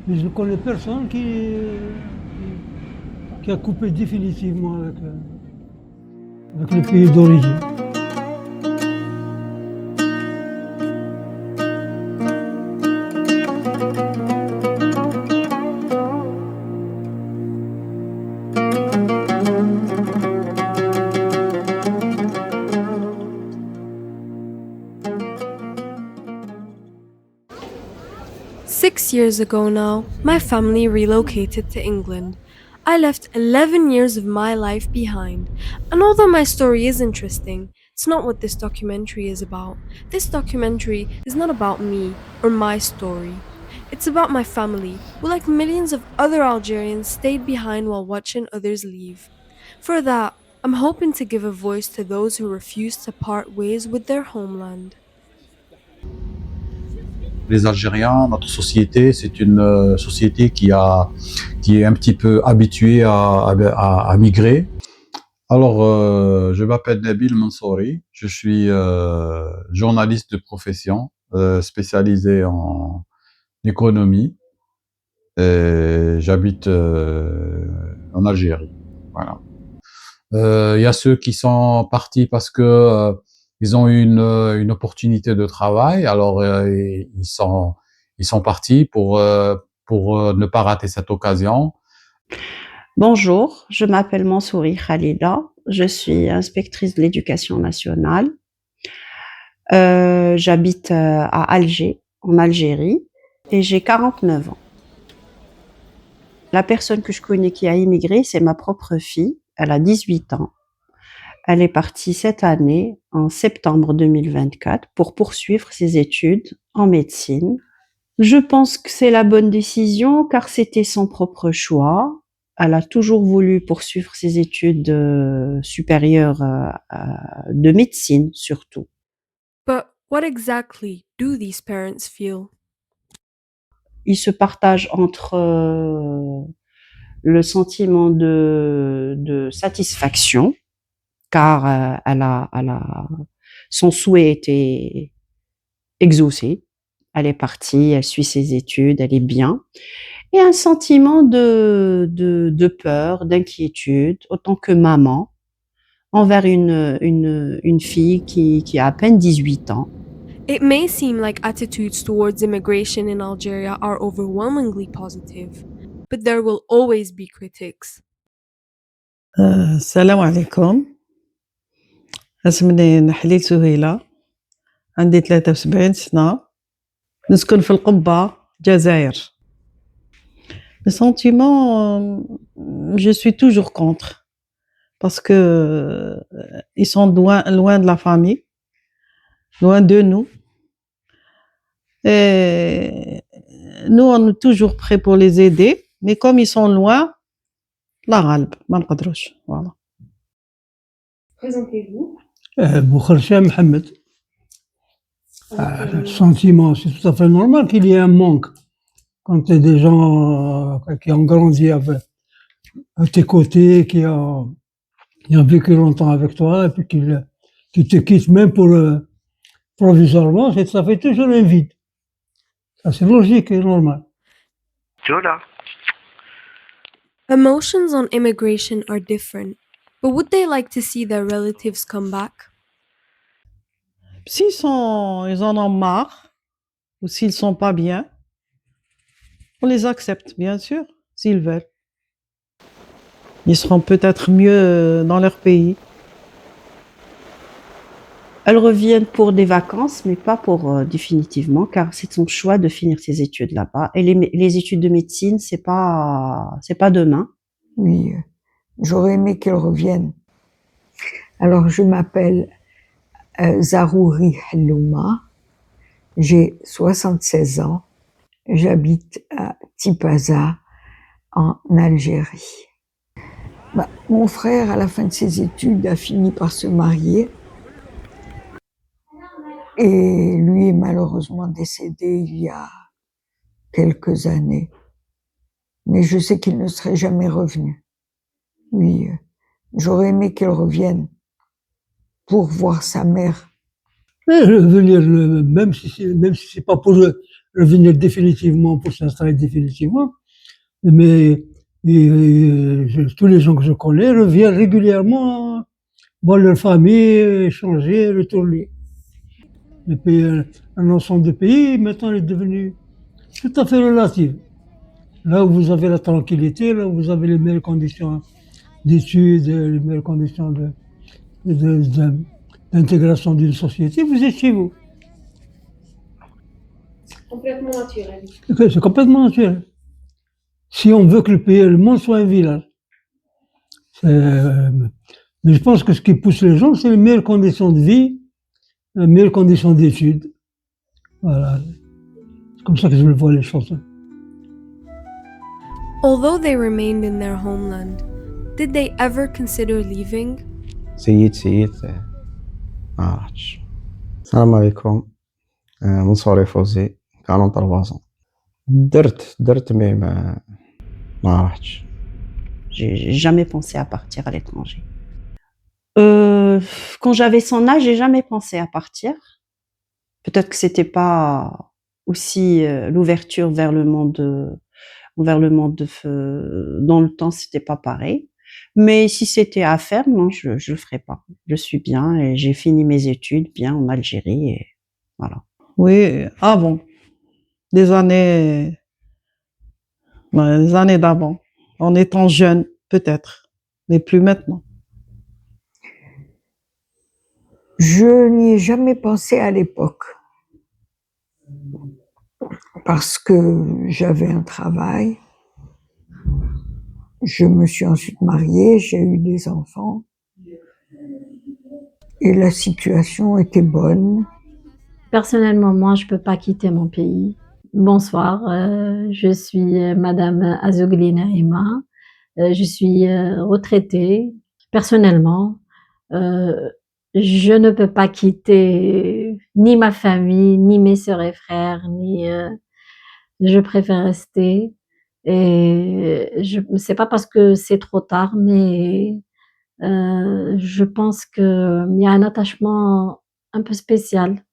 Mais je ne connais personne qui a coupé définitivement avec le pays d'origine. 6 years ago now, my family relocated to England. I left 11 years of my life behind, and although my story is interesting, it's not what this documentary is about. This documentary is not about me or my story. It's about my family, who, like millions of other Algerians, stayed behind while watching others leave. For that, I'm hoping to give a voice to those who refuse to part ways with their homeland. Les Algériens, notre société, c'est une société qui est un petit peu habituée à migrer. Alors, je m'appelle Nabil Mansouri, je suis journaliste de profession, spécialisé en économie, et j'habite en Algérie. Voilà. Il y a ceux qui sont partis parce que ils ont eu une opportunité de travail, alors ils sont partis pour ne pas rater cette occasion. Bonjour, je m'appelle Mansouri Khalida, je suis inspectrice de l'éducation nationale. J'habite à Alger, en Algérie, et j'ai 49 ans. La personne que je connais qui a immigré, c'est ma propre fille, elle a 18 ans. Elle est partie cette année, en septembre 2024, pour poursuivre ses études en médecine. Je pense que c'est la bonne décision car c'était son propre choix. Elle a toujours voulu poursuivre ses études supérieures de médecine surtout. But what exactly do these parents feel? Ils se partagent entre le sentiment de satisfaction car son souhait était exaucé. Elle est partie, elle suit ses études, elle est bien. Et un sentiment de peur, d'inquiétude, autant que maman, envers une fille qui a à peine 18 ans. It may seem like attitudes towards immigration in Algeria are overwhelmingly positive, but there will always be critics. السلام عليكم. اسمي نحليل سهيلة، عندي 73 سنة، نسكن في القبة، جزائر. Le sentiment, je suis toujours contre parce que ils sont loin de la famille, loin de nous. Et nous, on est toujours prêts pour les aider, mais comme ils sont loin, la غالب ما نقدروش. Voilà. Présentez-vous. Boukhar Mohamed. Le sentiment, c'est tout à fait normal qu'il y ait un manque quand tu es des gens qui ont grandi à tes côtés, qui ont vécu longtemps avec toi, et puis qui te quittent même pour provisoirement, ça fait toujours un vide. Ça, c'est logique et normal. Jola. Emotions on immigration are different, but would they like to see their relatives come back? Ils en ont marre, ou s'ils sont pas bien, on les accepte, bien sûr, s'ils veulent. Ils seront peut-être mieux dans leur pays. Elles reviennent pour des vacances, mais pas pour définitivement, car c'est son choix de finir ses études là-bas. Et les études de médecine, c'est pas demain. Oui, j'aurais aimé qu'elle revienne. Alors, je m'appelle Zarouri Hellouma, j'ai 76 ans, j'habite à Tipaza, en Algérie. Mon frère, à la fin de ses études, a fini par se marier. Et lui est malheureusement décédé il y a quelques années. Mais je sais qu'il ne serait jamais revenu. Oui, j'aurais aimé qu'il revienne pour voir sa mère. Et venir, même si c'est pas pour revenir définitivement pour s'installer définitivement. Mais tous les gens que je connais reviennent régulièrement voir leur famille, échanger, retourner. Les pays, un ensemble de pays, maintenant, est devenu tout à fait relatif. Là où vous avez la tranquillité, là où vous avez les meilleures conditions d'études, les meilleures conditions d'intégration d'une société, vous êtes chez vous. Complètement naturel. C'est complètement naturel. Si on veut que le monde soit un village. Mais je pense que ce qui pousse les gens, c'est les meilleures conditions de vie, les meilleures conditions d'études. Voilà. C'est comme ça que je vois les choses. Although they remained in their homeland, did they ever consider leaving? سيد ما عرفتش. السلام عليكم، منصوري فوزي 43 ans. درت مي ما عرفتش. J'ai jamais pensé à partir à l'étranger. Quand j'avais son âge, j'ai jamais pensé à partir. Peut-être que c'était pas aussi l'ouverture vers le monde dans le temps, c'était pas pareil. Mais si c'était à faire, non, je le ferais pas. Je suis bien et j'ai fini mes études bien en Algérie et voilà. Oui, avant. Des années d'avant. En étant jeune, peut-être. Mais plus maintenant. Je n'y ai jamais pensé à l'époque. Parce que j'avais un travail. Je me suis ensuite mariée, j'ai eu des enfants. Et la situation était bonne. Personnellement, moi, je peux pas quitter mon pays. Bonsoir, je suis Madame Azougli Naïma. Je suis retraitée. Personnellement, je ne peux pas quitter ni ma famille, ni mes sœurs et frères, je préfère rester. Et c'est pas parce que c'est trop tard, mais je pense qu'il y a un attachement un peu spécial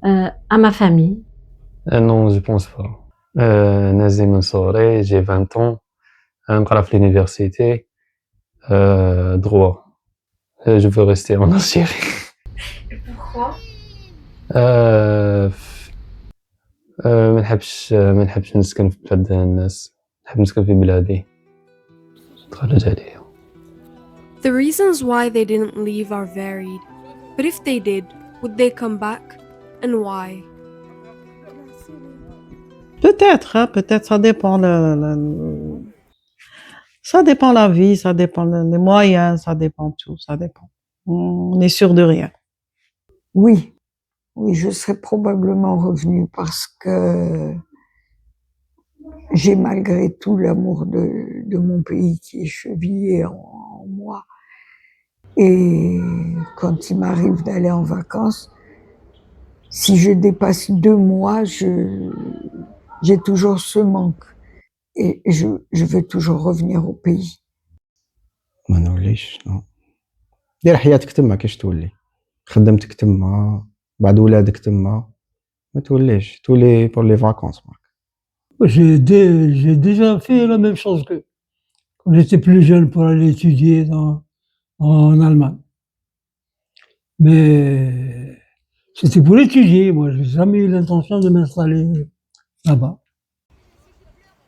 à ma famille. Non, je pense pas. Nazim Mansouri, j'ai 20 ans, نقرا في l'université, droit. Je veux rester en Algérie. Et pourquoi? ما نحبش نسكن في بلاد الناس، نحب نسكن في بلادي. تخرج عليا. The reasons why they didn't leave are varied, but if they did, would they come back? And why? Peut-être, hein, peut-être, ça dépend ça dépend la vie, ça dépend les moyens, ça dépend tout, ça dépend. On est sûr de rien. Oui, je serais probablement revenue parce que j'ai malgré tout l'amour de mon pays qui est chevillé en moi. Et quand il m'arrive d'aller en vacances, si je dépasse 2 mois, j'ai toujours ce manque. Et je veux toujours revenir au pays. ما نوليش نو. دير حياتك تما كيش تولي، خدمتك تما، بعد ولادك تما، ما توليش، تولي pour les vacances. J'ai déjà fait la même chose que quand j'étais plus jeune pour aller étudier en Allemagne. Mais c'était pour étudier, moi, j'ai jamais eu l'intention de m'installer là-bas.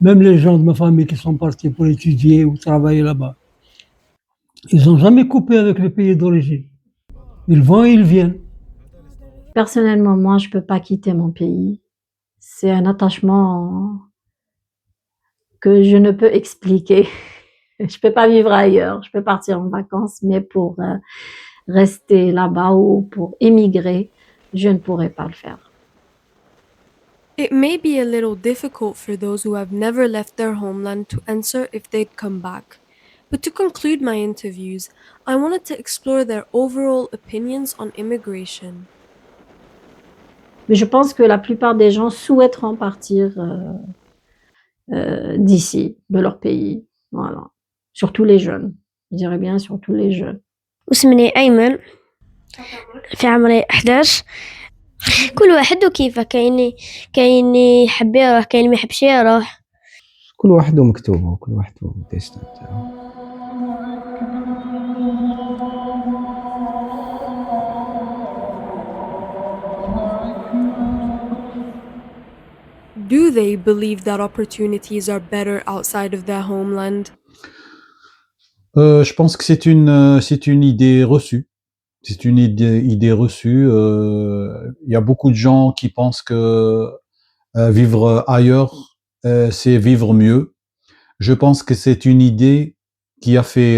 Même les gens de ma famille qui sont partis pour étudier ou travailler là-bas, ils n'ont jamais coupé avec le pays d'origine. Ils vont et ils viennent. Personnellement, moi, je peux pas quitter mon pays. C'est un attachement que je ne peux expliquer. Je peux pas vivre ailleurs. Je peux partir en vacances, mais pour rester là-bas ou pour émigrer, je ne pourrais pas le faire. It may be a little difficult for those who have never left their homeland to answer if they'd come back. But to conclude my interviews, I wanted to explore their overall opinions on immigration. Mais je pense que la plupart des gens souhaiteront partir d'ici, de leur pays. Voilà. Surtout les jeunes. Je dirais bien surtout les jeunes. اسمي أيمن في عمري 11. كل واحد وكيفه، كاين يحب يروح، كاين اللي ما يحبش يروح. كل واحد ومكتوبه، كل واحد والديستان تاعو. Do they believe that opportunities are better outside of their homeland? Je pense que c'est une idée reçue. C'est une idée reçue. Il y a beaucoup de gens qui pensent que vivre ailleurs, c'est vivre mieux. Je pense que c'est une idée qui a fait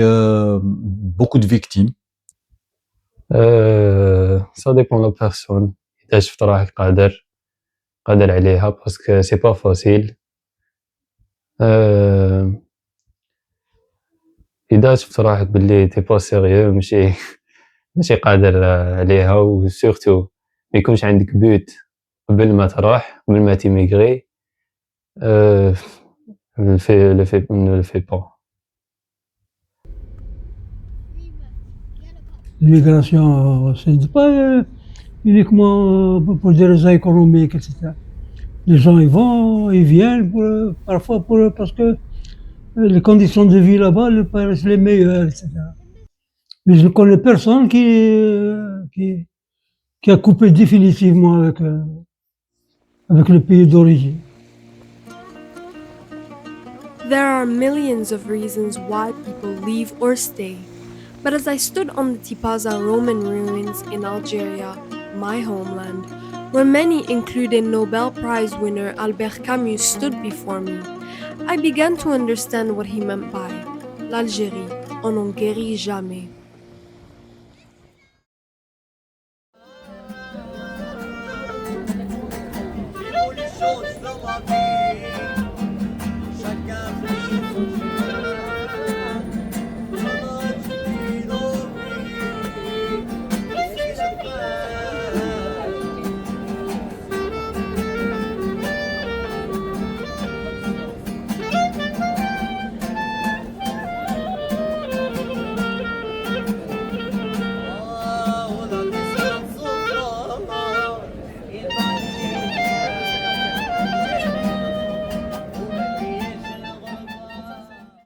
beaucoup de victimes. Ça dépend de la personne. إذا شفت روحك قادر عليها باسكو سي با فاسيل. إذا شفت روحك باللي تي با سيريو ماشي قادر عليها، وسورتو ما يكونش عندك بوت قبل ما تروح، قبل ما تيميغري، ne le fais pas. L'immigration, ce n'est pas uniquement pour des raisons économiques, etc. Les gens, ils vont, ils viennent parfois parce que les conditions de vie là-bas leur paraissent les meilleures, etc. Mais je ne connais personne qui a coupé définitivement avec le pays d'origine. There are millions of reasons why people leave or stay. But as I stood on the Tipaza Roman ruins in Algeria, my homeland, where many, including Nobel Prize winner Albert Camus, stood before me, I began to understand what he meant by l'Algérie, on n'en guérit jamais.